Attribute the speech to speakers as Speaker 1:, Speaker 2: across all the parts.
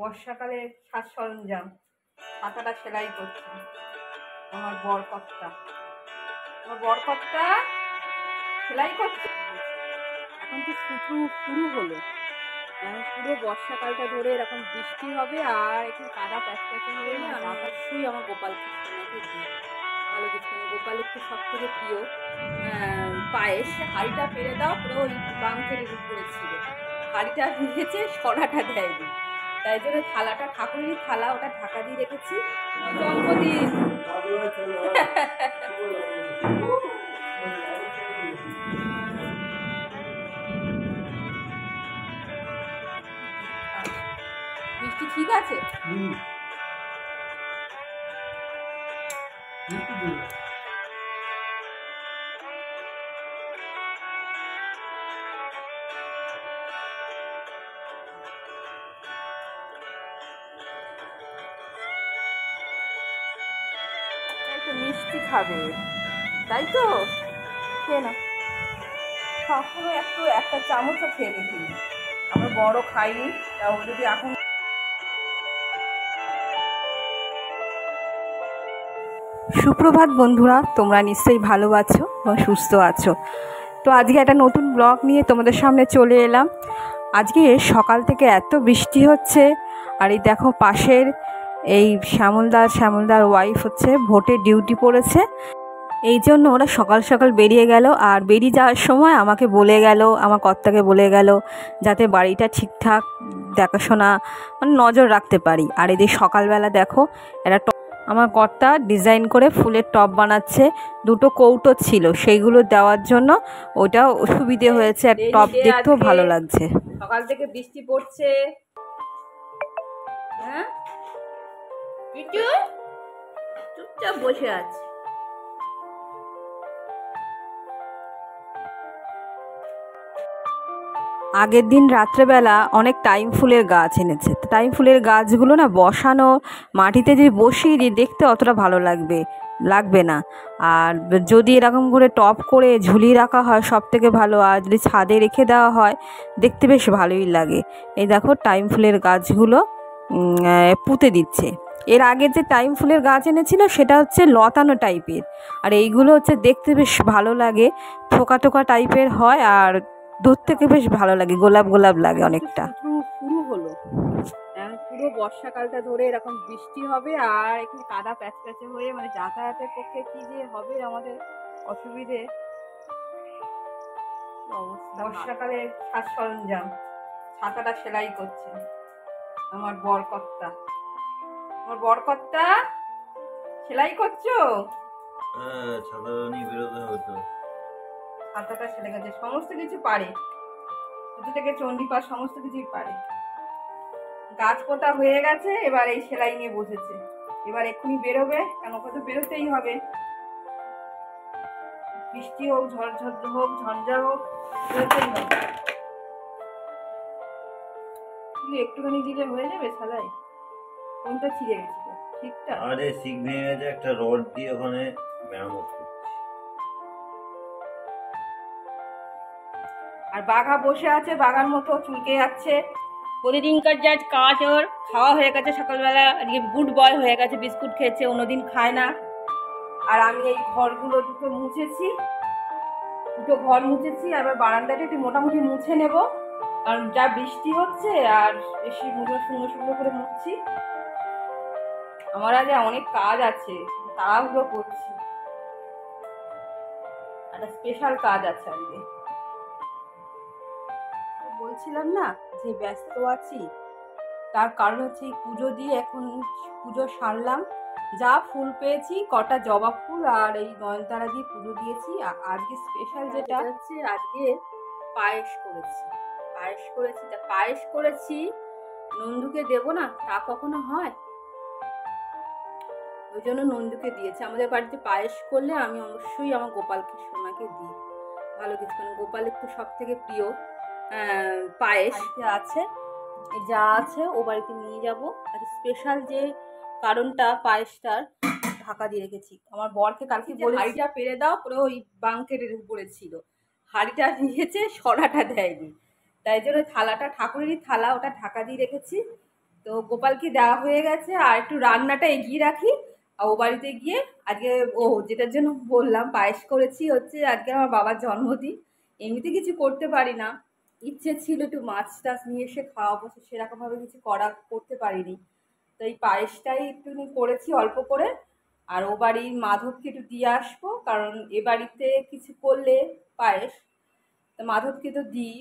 Speaker 1: বর্ষাকালে সাজ সরঞ্জাম, ছাতাটা সেলাই করছে আমার বরকর্তা। সেলাই করছে। এখন তো শুরু হলো, পুরো বর্ষাকালটা ধরে এরকম বৃষ্টি হবে আর একটু কাদা প্যাচপ্যাচে হয়ে না। আমি অবশ্যই আমার গোপালকে সোনাকে দিই ভালো কিছু। গোপালের তো সব থেকে প্রিয় পায়েস। হাঁড়িটা পেরে দাও, পুরো ওই বাঙ্কের উপরে ছিল। হাঁড়িটা নিয়েছে, সরাটা দেয়নি, তাই জন্য থালাটা ঠাকুরেরই থালা, ওটা ঢাকা দিয়ে রেখেছি। জন্মদিন মিষ্টি ঠিক আছে? মিষ্টি খাবে তাই তো? খেয়ে না, সবসময় একটা চামচও খেয়ে দেখি। আমরা বড় খাইনি, তাও যদি এখন। সুপ্রভাত বন্ধুরা, তোমরা নিশ্চয়ই ভালো আছো এবং সুস্থ আছো। তো আজকে একটা নতুন ব্লগ নিয়ে তোমাদের সামনে চলে এলাম। আজকে সকাল থেকে এত বৃষ্টি হচ্ছে, আর এই দেখো পাশের এই শ্যামলদার ওয়াইফ হচ্ছে ভোটে ডিউটি পড়েছে, এই জন্য ওরা সকাল সকাল বেরিয়ে গেল। আর বেরিয়ে যাওয়ার সময় আমাকে বলে গেল, আমার কর্তাকে বলে গেল যাতে বাড়িটা ঠিকঠাক দেখাশোনা মানে নজর রাখতে পারি। আর এদের সকালবেলা দেখো একটা আমার কর্তা ডিজাইন করে ফুলের টব বানাচ্ছে। দুটো কৌটো ছিল, সেইগুলো দেওয়ার জন্য ওটা সুবিধে হয়েছে, আর টব দেখতেও ভালো লাগছে। সকাল থেকে বৃষ্টি পড়ছে। হ্যাঁ, চুপচাপ বসে আছে। আগের দিন রাত্রেবেলা অনেক টাইম ফুলের গাছ এনেছে। টাইম ফুলের গাছগুলো না বসানো মাটিতে যদি বসিয়ে দিই দেখতে অতটা ভালো লাগবে না। আর যদি এরকম করে টপ করে ঝুলিয়ে রাখা হয় সব থেকে ভালো। আর যদি ছাদে রেখে দেওয়া হয় দেখতে বেশ ভালোই লাগে। এই দেখো টাইম ফুলের গাছগুলো পুঁতে দিচ্ছে। এর আগে যে টাইম ফুলের গাছ এনেছিল সেটা হচ্ছে লতানো টাইপের, আর এইগুলো হচ্ছে দেখতে বেশ ভালো লাগে, থোকা থোকা টাইপের হয়, আর দূর থেকে বেশ ভালো লাগে, গোলাপ লাগে অনেকটা। শুরু হলো, পুরো বর্ষাকালটা ধরে এরকম বৃষ্টি হবে আর একটু কাদা প্যাচপ্যাচে হয়ে মানে যাতায়াতের পক্ষে কি যে হবে আমাদের অসুবিধে। বর্ষাকালে সাজ সরঞ্জাম, ছাতাটা সেলাই করছে আমার বরকর্তা। সেলাই করছো?
Speaker 2: ছাতা নিয়ে বেরোতে হবে তো।
Speaker 1: ছাতাটা সেলাই করছে, সমস্ত কিছু পারে, ছোট থেকে চণ্ডীপাঠ সমস্ত কিছুই পারে। গাছ পোতা হয়ে গেছে, এবার এই সেলাই নিয়ে বসেছে। এবার এক্ষুনি বেরোবে, কেন ওকে তো বেরোতেই হবে। বৃষ্টি হোক, ঝড় হোক, ঝঞ্ঝা হোক, বেরোতেই হবে। একটুখানি দিলে হয়ে যাবে সেলাই। কোনটা ছিঁড়ে গেছিল? ঠিকটা?
Speaker 2: আরে শিক ভেঙে গেছে, একটা রড দিয়ে ওখানে মেরামত করছি।
Speaker 1: আর বাঘা বসে আছে, বাঘার মতো চুলকে যাচ্ছে। প্রতিদিনকার যা কাজ, ওর খাওয়া হয়ে গেছে সকালবেলা, আজকে গুড বয় হয়ে গেছে, বিস্কুট খেয়েছে, অন্যদিন খায় না। আর আমি এই ঘরগুলো দুটো ঘর মুছেছি, আবার বারান্দাটা একটু মোটামুটি মুছে নেব, কারণ যা বৃষ্টি হচ্ছে আর বেশি শুকনো করে মুছছি। আমার আগে অনেক কাজ আছে, তাড়াহুড়ো করছি, একটা স্পেশাল কাজ আছে আজকে। বলছিলাম না যে ব্যস্ত আছি, তার কারণ হচ্ছে পুজো দিয়ে এখন পুজো সারলাম। যা ফুল পেয়েছি, কটা জবা ফুল আর এই নয়নতারা দিয়ে পুজো দিয়েছি। আজকে স্পেশাল যেটা হচ্ছে, আজকে পায়েস করেছি। নন্দুকে দেবো না, তা কখনো হয়? ওই জন্য নন্দুকে দিয়েছি। আমাদের বাড়িতে পায়েস করলে আমি অবশ্যই আমার গোপালকে সোনাকে দিই ভালো কিছু, কারণ গোপালের তো সব থেকে প্রিয় পায়েস আছে। যা আছে ও বাড়িতে নিয়ে যাব। আর স্পেশাল যে কারণটা, পায়েসটার ঢাকা দিয়ে রেখেছি। আমার বরকে কালকে বলে হাঁড়িটা পেরে দাও, পুরো ওই বাঙ্কের উপরে ছিল। হাঁড়িটা নিয়েছে, সরাটা দেয়নি, তাই জন্য থালাটা ঠাকুরেরই থালা, ওটা ঢাকা দিয়ে রেখেছি। তো তো গোপালকে দেওয়া হয়ে গেছে, আর একটু রান্নাটা এগিয়ে রাখি। আর ও বাড়িতে গিয়ে আজকে যেটার জন্য বললাম পায়েস করেছি, হচ্ছে আজকে আমার বাবার জন্মদিন। এমনিতে কিছু করতে পারি না, ইচ্ছে ছিল একটু মাছ টাছ নিয়ে এসে খাওয়াবো, সেরকমভাবে কিছু করতে পারিনি। তো এই পায়েসটাই একটুখানি করেছি অল্প করে। আর ও বাড়ির মাধবকে একটু দিয়ে আসবো, কারণ এ বাড়িতে কিছু করলে পায়েস, তো মাধবকে তো দিই।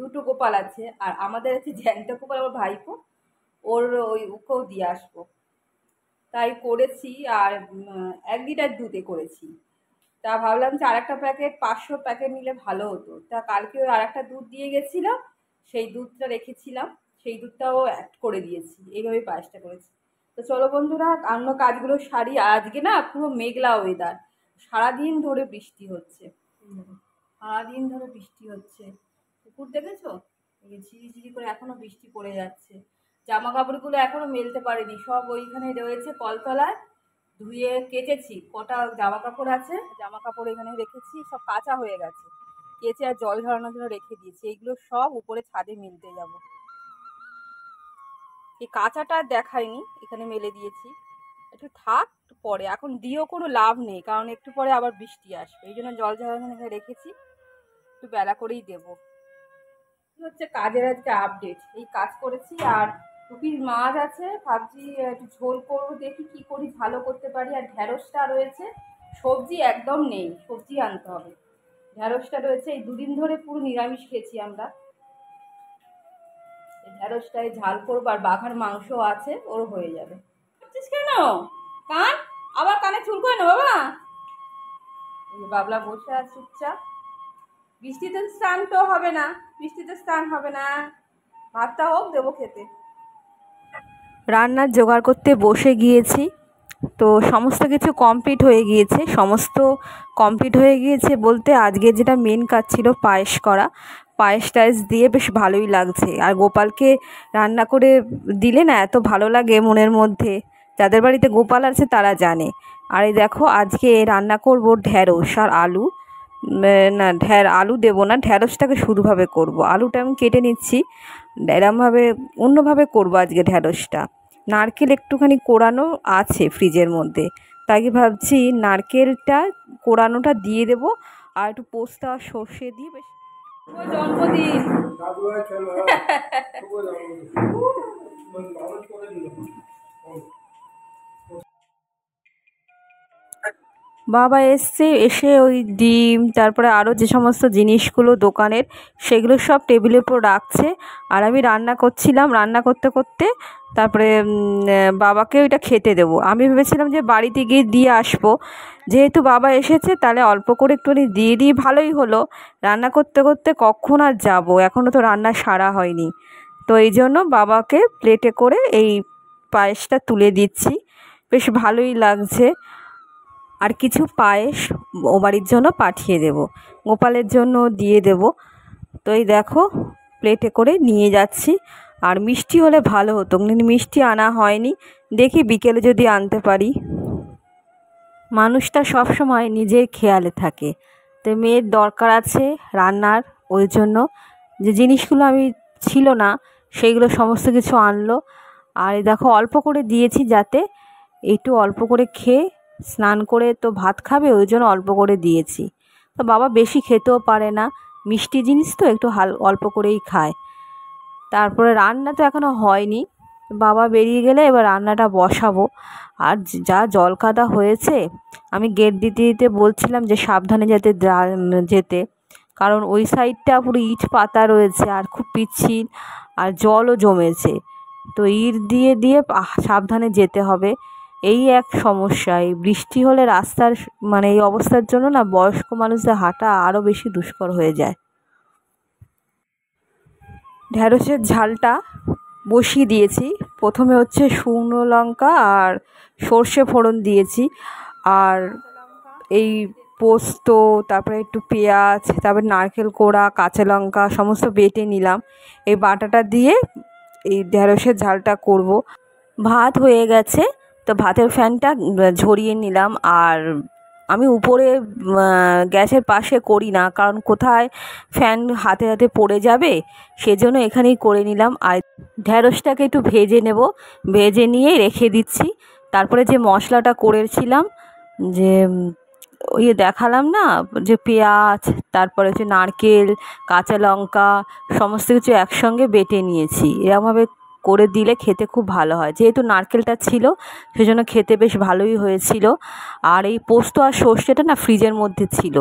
Speaker 1: দুটো গোপাল আছে, আর আমাদের আছে জ্যান্ত গোপাল, আমার ভাইপো, ওকেও দিয়ে আসবো, তাই করেছি। আর 1 লিটার দুধে করেছি। তা ভাবলাম যে আরেকটা প্যাকেট 500 প্যাকেট নিলে ভালো হতো। তা কালকে ওই আরেকটা দুধ দিয়ে গেছিল, সেই দুধটা রেখেছিলাম, সেই দুধটাও অ্যাড করে দিয়েছি। এইভাবেই পায়েসটা করেছি। তো চলো বন্ধুরা, অন্য কাজগুলো সারি। আজকে না পুরো মেঘলা ওয়েদার, সারাদিন ধরে বৃষ্টি হচ্ছে, সারাদিন ধরে বৃষ্টি হচ্ছে। পুকুর দেখেছো, ঝিরিঝিরি করে এখনো বৃষ্টি পড়ে যাচ্ছে। জামা কাপড়গুলো এখনো মেলতে পারিনি, সব ওইখানে রয়েছে কলতলায়, ধুয়ে কেচেছি। কটা জামা কাপড় আছে, জামা কাপড় এখানে রেখেছি, সব কাঁচা হয়ে গেছে, কেচে আর জল ঝরানোর জন্য রেখে দিয়েছি। এইগুলো সব উপরে ছাদে মেলতে যাব। এই কাঁচাটা দেখাইনি, এখানে মেলে দিয়েছি। একটু থাক, একটু পরে, এখন দিয়েও কোনো লাভ নেই, কারণ একটু পরে আবার বৃষ্টি আসবে, এই জন্য জল ঝরানো রেখেছি, একটু বেলা করেই দেবো। হচ্ছে কাজের আজকে আপডেট, এই কাজ করেছি। আর টুপির মাছ আছে, ভাবছি একটু ঝোল করবো, দেখি কি করি, ভালো করতে পারি। আর ঢ্যাঁড়সটা রয়েছে, সবজি একদম নেই, সবজি আনতে হবে। ঢ্যাঁড়সটা রয়েছে, এই 2 দিন ধরে পুরো নিরামিষ খেয়েছি আমরা। এই ঢ্যাঁড়সটায় ঝাল করবো, আর বাঘার মাংস আছে, ওর হয়ে যাবে। কেন কান, আবার কানে চুল করে না বাবা। এই বাবলা বসে আছে চুপচাপ। বৃষ্টিতে স্নান তো হবে না, বৃষ্টিতে স্নান হবে না, ভাতটা হোক, দেবো খেতে। রান্নার জোগাড় করতে বসে গিয়েছি, তো সমস্ত কিছু কমপ্লিট হয়ে গিয়েছে। সমস্ত কমপ্লিট হয়ে গিয়েছে বলতে আজকে যেটা মেন কাজ ছিল পায়েস করা, পায়েস টায়েস দিয়ে বেশ ভালোই লাগছে। আর গোপালকে রান্না করে দিলে না এত ভালো লাগে মনের মধ্যে, যাদের বাড়িতে গোপাল আছে তারা জানে। আর এই দেখো আজকে রান্না করব ঢ্যাঁড়স আর আলু। না, আলু দেবো না, ঢ্যাঁড়সটাকে শুধুভাবে করব। আলুটা আমি কেটে নিচ্ছি, এরমভাবে অন্যভাবে করব আজকে ঢ্যাঁড়সটা। নারকেল একটুখানি কোড়ানো আছে ফ্রিজের মধ্যে, তাই ভাবছি নারকেলটা কোড়ানোটা দিয়ে দেবো, আর একটু পোস্তা সর্ষে দিয়ে বেশ। জন্মদিন বাবা এসছে, এসে ওই ডিম, তারপরে আরও যে সমস্ত জিনিসগুলো দোকানের, সেগুলো সব টেবিলের উপর রাখছে। আর আমি রান্না করছিলাম, রান্না করতে করতে তারপরে বাবাকে ওইটা খেতে দেবো। আমি ভেবেছিলাম যে বাড়িতে গিয়ে দিয়ে আসবো, যেহেতু বাবা এসেছে তাহলে অল্প করে একটুখানি দিয়ে দিই, ভালোই হলো। রান্না করতে করতে কখন আর যাবো, এখনও তো রান্না সারা হয়নি। তো এই জন্য বাবাকে প্লেটে করে এই পায়েসটা তুলে দিচ্ছি, বেশ ভালোই লাগছে। আর কিছু পায়েস ও বাড়ির জন্য পাঠিয়ে দেব, গোপালের জন্য দিয়ে দেব। তো এই দেখো প্লেটে করে নিয়ে যাচ্ছি। আর মিষ্টি হলে ভালো হতো, কিন্তু মিষ্টি আনা হয়নি, দেখি বিকেলে যদি আনতে পারি। মানুষটা সব সময় নিজের খেয়ালে থাকে, তো মেয়ের দরকার আছে রান্নার, ওই জন্য যে জিনিসগুলো আমি ছিল না সেইগুলো সমস্ত কিছু আনলো। আর এই দেখো অল্প করে দিয়েছি, যাতে একটু অল্প করে খেয়ে স্নান করে তো ভাত খাবে, ওই জন্য অল্প করে দিয়েছি। তো বাবা বেশি খেতেও পারে না, মিষ্টি জিনিস তো একটু অল্প করেই খায়। তারপরে রান্না তো এখনও হয়নি, বাবা বেরিয়ে গেলে এবার রান্নাটা বসাবো। আর যা জল কাদা হয়েছে, আমি গেট দিতে দিতে বলছিলাম যে সাবধানে যেতে, কারণ ওই সাইডটা পুরো ইট পাতা রয়েছে, আর খুব পিচ্ছিল, আর জলও জমেছে। তো ইট দিয়ে দিয়ে সাবধানে যেতে হবে। এই এক সমস্যা, এই বৃষ্টি হলে রাস্তার মানে এই অবস্থার জন্য না বয়স্ক মানুষদের হাঁটা আরও বেশি দুষ্কর হয়ে যায়। ঢ্যাঁড়সের ঝালটা বসিয়ে দিয়েছি, প্রথমে হচ্ছে শুকনো লঙ্কা আর সর্ষে ফোড়ন দিয়েছি, আর এই পোস্ত, তারপরে একটু পেঁয়াজ, তারপরে নারকেল কোড়া, কাঁচা লঙ্কা সমস্ত বেটে নিলাম। এই বাটাটা দিয়ে এই ঢ্যাঁড়সের ঝালটা করব। ভাত হয়ে গেছে, তো ভাতের ফ্যানটা ঝরিয়ে নিলাম। আর আমি উপরে গ্যাসের পাশে করি না, কারণ কোথায় ফ্যান হাতে হাতে পড়ে যাবে, সেজন্য এখানেই করে নিলাম। আর ঢ্যাঁড়সটাকে একটু ভেজে নেব, ভেজে নিয়ে রেখে দিচ্ছি। তারপরে যে মশলাটা করেছিলাম, যে ওই দেখালাম না, যে পেঁয়াজ, তারপরে হচ্ছে নারকেল, কাঁচা লঙ্কা, সমস্ত কিছু একসঙ্গে বেটে নিয়েছি। এরকমভাবে করে দিলে খেতে খুব ভালো হয়, যেহেতু নারকেলটা ছিল সেজন্য খেতে বেশ ভালোই হয়েছিল। আর এই পোস্ত আর সর্ষেটা না ফ্রিজের মধ্যে ছিল,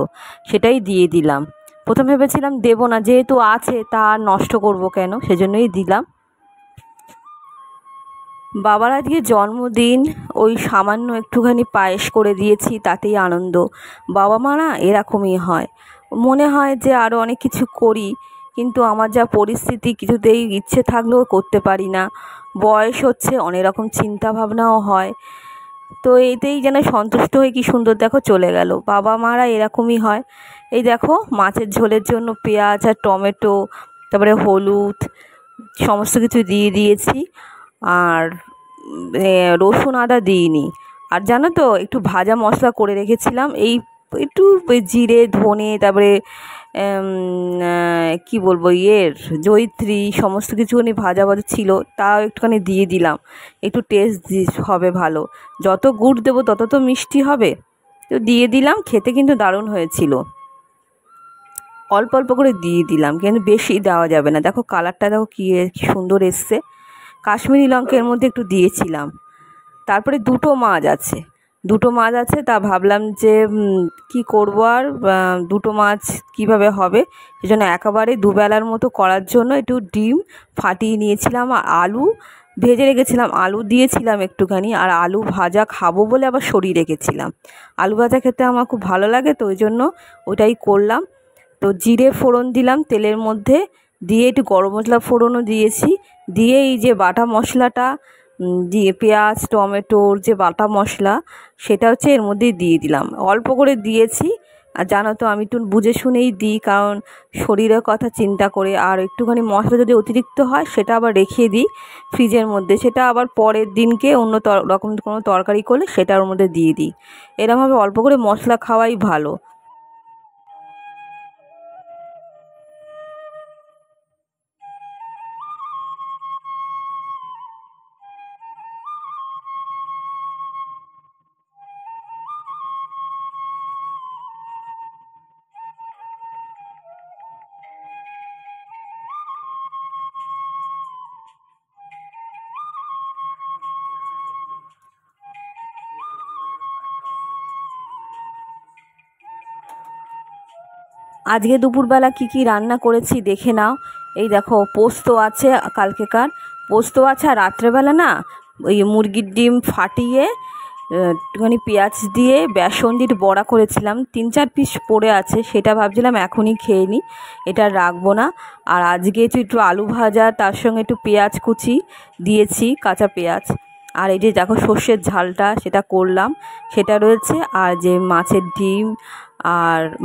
Speaker 1: সেটাই দিয়ে দিলাম। প্রথম ভেবেছিলাম দেবো না, যেহেতু আছে তা আর নষ্ট করবো কেন, সেজন্যই দিলাম। বাবার আজকে জন্মদিন, ওই সামান্য একটুখানি পায়েস করে দিয়েছি, তাতেই আনন্দ। বাবা মা না এরকমই হয়, মনে হয় যে আরও অনেক কিছু করি, কিন্তু আমার যা পরিস্থিতি, কিছুতেই ইচ্ছে থাকলেও করতে পারি না। বয়স হচ্ছে, অনেক রকম চিন্তা ভাবনাও হয়, তো এতেই যেন সন্তুষ্ট হয়ে কি সুন্দর দেখো চলে গেল। বাবা মারা এরকমই হয়। এই দেখো মাছের ঝোলের জন্য পেঁয়াজ আর টমেটো, তারপরে হলুদ, সমস্ত কিছু দিয়ে দিয়েছি। আর রসুন আদা দিইনি। আর জানো তো, একটু ভাজা মশলা করে রেখেছিলাম, এই একটু জিরে ধনে, তারপরে কি বলবো, জয়িত্রী, সমস্ত কিছুখানি ভাজা ভাজা ছিল, তাও একটুখানি দিয়ে দিলাম, একটু টেস্ট হবে ভালো। যত গুড় দেবো তত তো মিষ্টি হবে, তো দিয়ে দিলাম। খেতে কিন্তু দারুণ হয়েছিল। অল্প অল্প করে দিয়ে দিলাম, কিন্তু বেশি দেওয়া যাবে না। দেখো কালারটা দেখো কি সুন্দর এসছে। কাশ্মীরি লঙ্কা এর মধ্যে একটু দিয়েছিলাম। তারপরে দুটো মাছ আছে, তা ভাবলাম যে কি করব আর, দুটো মাছ কিভাবে হবে, সেজন্য একেবারে দুবেলার মতো করার জন্য একটু ডিম ফাটিয়ে নিয়েছিলাম, আর আলু ভেজে রেখেছিলাম, আলু দিয়েছিলাম একটুখানি, আর আলু ভাজা খাবো বলে আবার সরিয়ে রেখেছিলাম। আলু ভাজা খেতে আমার খুব ভালো লাগে, তো ওই জন্য ওটাই করলাম। তো জিরে ফোড়ন দিলাম তেলের মধ্যে, দিয়ে একটু গরম মশলা ফোড়নও দিয়েছি, দিয়ে এই যে বাটা মশলাটা দিয়ে পেঁয়াজ টমেটোর যে বাটা মশলা, সেটা হচ্ছে এর মধ্যেই দিয়ে দিলাম। অল্প করে দিয়েছি, আর জানো তো আমি একটু বুঝে শুনেই দিই, কারণ শরীরের কথা চিন্তা করে। আর একটুখানি মশলা যদি অতিরিক্ত হয় সেটা আবার রেখে দিই ফ্রিজের মধ্যে, সেটা আবার পরের দিনকে অন্য রকম কোনো তরকারি করলে সেটার মধ্যে দিয়ে দিই। এরকমভাবে অল্প করে মশলা খাওয়াই ভালো। আজকে দুপুরবেলা কি রান্না করেছি দেখে নাও। এই দেখো পোস্ত আছে, কালকেকার পোস্ত আছে। আর রাত্রেবেলা না ওই মুরগির ডিম ফাটিয়ে একটুখানি পেঁয়াজ দিয়ে বেসন দিয়ে একটু বড়া করেছিলাম, 3-4 পিস পড়ে আছে, সেটা ভাবছিলাম এখনই খেয়ে নিই, এটা রাখবো না। আর আজকে একটু আলু ভাজা, তার সঙ্গে একটু পেঁয়াজ কুচি দিয়েছি, কাঁচা পেঁয়াজ। আর এই যে দেখো সর্ষের ঝালটা, সেটা করলাম, সেটা রয়েছে। আর যে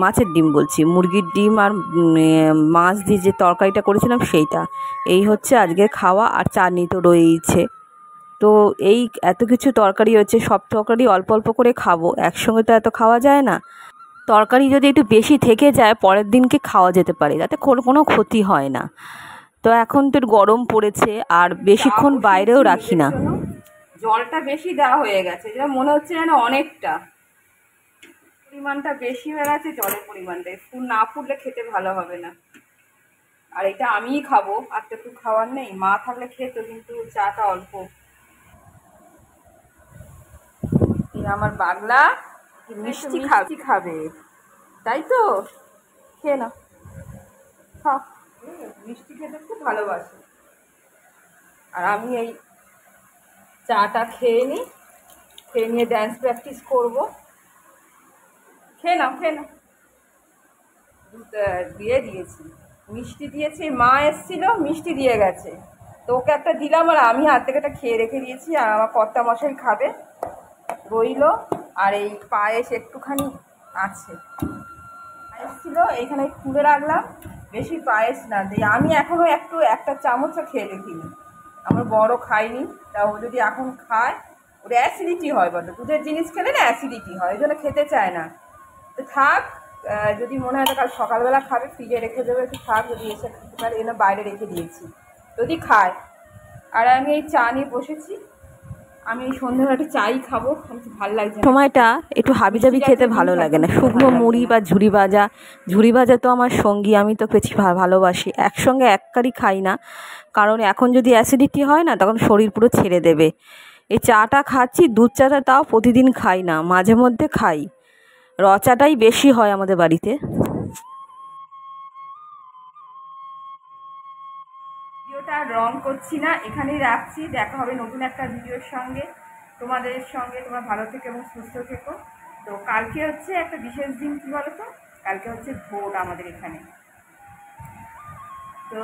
Speaker 1: মাছের ডিম বলছি, মুরগির ডিম আর মাছ দিয়ে যে তরকারিটা করেছিলাম সেইটা, এই হচ্ছে আজকে খাওয়া। আর চাটনি তো রয়েইছে। তো এই এত কিছু তরকারি হচ্ছে, সব তরকারি অল্প অল্প করে খাবো, একসঙ্গে তো এত খাওয়া যায় না। তরকারি যদি একটু বেশি থেকে যায় পরের দিনকে খাওয়া যেতে পারে, যাতে কোনো ক্ষতি হয় না। তো এখন তো গরম পড়েছে, আর বেশিক্ষণ বাইরেও রাখি না। জলটা বেশি দেওয়া হয়ে গেছে, যেটা মনে হচ্ছে যেন অনেকটা পরিমাণটা বেশি হয়ে গেছে, জলের পরিমাণটা ফুল না ফুটলে খেতে ভালো হবে না। আর এটা আমিই খাবো, আর তো একটু খাওয়ার নেই, মা থাকলে খেত, কিন্তু চাটা অল্প। আমার বাগলা মিষ্টি খাবে, তাই তো, খেয়ে না, খাও। মিষ্টি খেতে খুব ভালোবাসে। আর আমি এই চাটা খেয়ে নিই, খেয়ে নিয়ে ড্যান্স প্র্যাকটিস করবো। খেয়ে নাও। দিয়ে দিয়েছি, মিষ্টি দিয়েছি, মা এসেছিল মিষ্টি দিয়ে গেছে, তো ওকে একটা দিলাম, আর আমি হাত থেকে একটা খেয়ে রেখে দিয়েছি। আর আমার কর্তা মশাই খাবে রইলো। আর এই পায়েস একটুখানি আছে, পায়েস ছিল এইখানে তুলে রাখলাম, বেশি পায়েস না দিই, আমি এখনও একটা চামচও খেয়ে দেখিনি, আমার বড় খাইনি, তা ও যদি এখন খায় ওর অ্যাসিডিটি হয়, বলো দুধের জিনিস খেলে না অ্যাসিডিটি হয়, ওই জন্য খেতে চায় না। তো থাক, যদি মনে হয় কাল সকালবেলা খাবে ফ্রিজে রেখে দেবে, একটু থাক, যদি এসে খেতে পারে এনে বাইরে রেখে দিয়েছি যদি খায়। আর আমি এই চা নিয়ে বসেছি, আমি এই সন্ধ্যাবেলা একটু চাই খাবো, আমার ভালো লাগছে সময়টা, একটু হাবিজাবি খেতে ভালো লাগে না। শুকনো মুড়ি বা ঝুরি ভাজা তো আমার সঙ্গী, আমি তো বেশি ভালোবাসি। একসঙ্গে এক কারি খাই না, কারণ এখন যদি অ্যাসিডিটি হয় না তখন শরীর পুরো ছেড়ে দেবে। এই চাটা খাচ্ছি, দুধ চাটা তাও প্রতিদিন খাই না, মাঝে মধ্যে খাই। র চাটাই বেশি হয় আমাদের বাড়িতে। ভিডিওটা রং করছি না, এখানেই রাখছি। দেখা হবে নতুন একটা ভিডিওর সঙ্গে, তোমাদের সঙ্গে। তোমরা ভালো থেকো এবং সুস্থ থেকো। তো কালকে হচ্ছে একটা বিশেষ দিন, কী বলো তো, কালকে হচ্ছে ভোট আমাদের এখানে। তো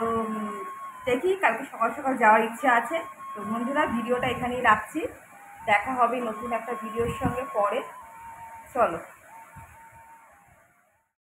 Speaker 1: দেখি, কালকে সকাল সকাল যাওয়ার ইচ্ছা আছে। তো বন্ধুরা, ভিডিওটা এখানেই রাখছি। দেখা হবে নতুন একটা ভিডিওর সঙ্গে পরে। চলো।